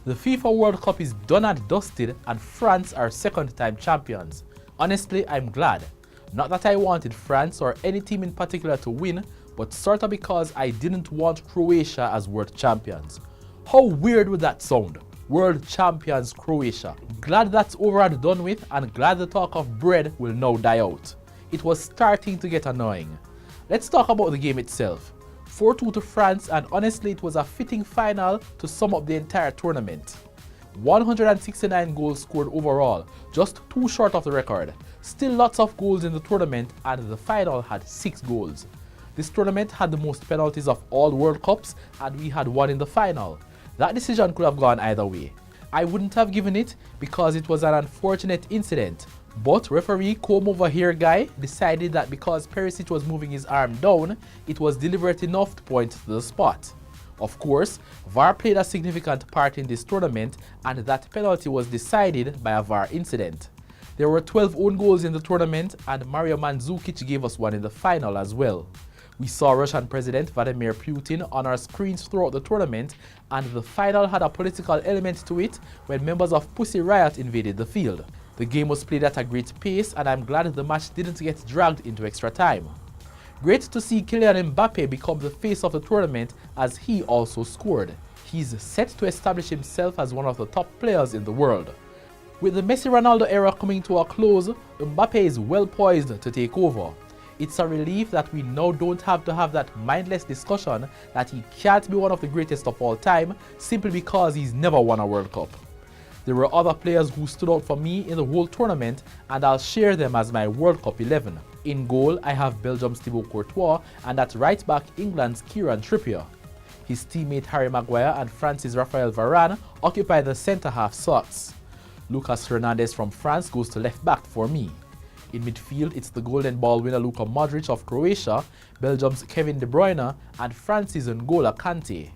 The FIFA World Cup is done and dusted and France are second-time champions. Honestly, I'm glad. Not that I wanted France or any team in particular to win, but sort of because I didn't want Croatia as world champions. How weird would that sound? World champions Croatia. Glad that's over and done with, and glad the talk of bread will now die out. It was starting to get annoying. Let's talk about the game itself. 4-2 to France, and honestly it was a fitting final to sum up the entire tournament. 169 goals scored overall, just 2 short of the record. Still lots of goals in the tournament, and the final had 6 goals. This tournament had the most penalties of all World Cups, and we had one in the final. That decision could have gone either way. I wouldn't have given it because it was an unfortunate incident, but referee Come Over Here guy decided that because Perisic was moving his arm down, it was deliberate enough to point to the spot. Of course, VAR played a significant part in this tournament, and that penalty was decided by a VAR incident. There were 12 own goals in the tournament, and Mario Mandzukic gave us one in the final as well. We saw Russian President Vladimir Putin on our screens throughout the tournament, and the final had a political element to it when members of Pussy Riot invaded the field. The game was played at a great pace, and I'm glad the match didn't get dragged into extra time. Great to see Kylian Mbappe become the face of the tournament as he also scored. He's set to establish himself as one of the top players in the world. With the Messi-Ronaldo era coming to a close, Mbappe is well poised to take over. It's a relief that we now don't have to have that mindless discussion that he can't be one of the greatest of all time simply because he's never won a World Cup. There were other players who stood out for me in the whole tournament, and I'll share them as my World Cup 11. In goal, I have Belgium's Thibaut Courtois, and at right back, England's Kieran Trippier. His teammate Harry Maguire and France's Raphael Varane occupy the centre-half slots. Lucas Hernandez from France goes to left back for me. In midfield, it's the Golden Ball winner Luka Modric of Croatia, Belgium's Kevin De Bruyne, and France's N'Golo Kante.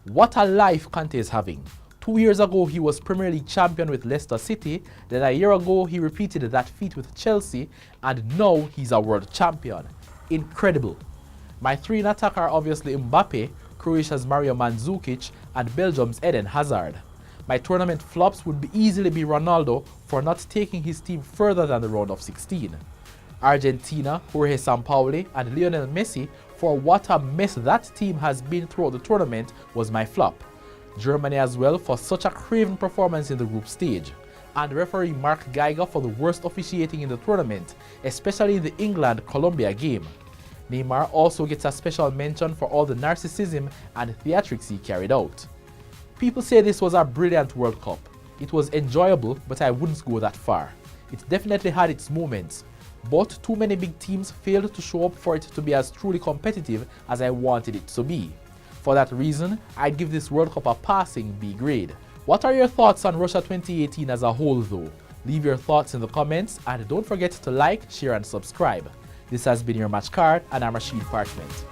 What a life Kante is having. 2 years ago, he was Premier League champion with Leicester City, then a year ago, he repeated that feat with Chelsea, and now he's a world champion. Incredible. My 3 in attack are obviously Mbappe, Croatia's Mario Mandzukic, and Belgium's Eden Hazard. My tournament flops would easily be Ronaldo for not taking his team further than the round of 16. Argentina, Jorge Sampaoli, and Lionel Messi for what a mess that team has been throughout the tournament was my flop. Germany as well for such a craven performance in the group stage. And referee Mark Geiger for the worst officiating in the tournament, especially in the England-Colombia game. Neymar also gets a special mention for all the narcissism and theatrics he carried out. People say this was a brilliant World Cup. It was enjoyable, but I wouldn't go that far. It definitely had its moments, but too many big teams failed to show up for it to be as truly competitive as I wanted it to be. For that reason, I'd give this World Cup a passing B grade. What are your thoughts on Russia 2018 as a whole though? Leave your thoughts in the comments, and don't forget to like, share and subscribe. This has been your Match Card, and I'm Rashid Parchment.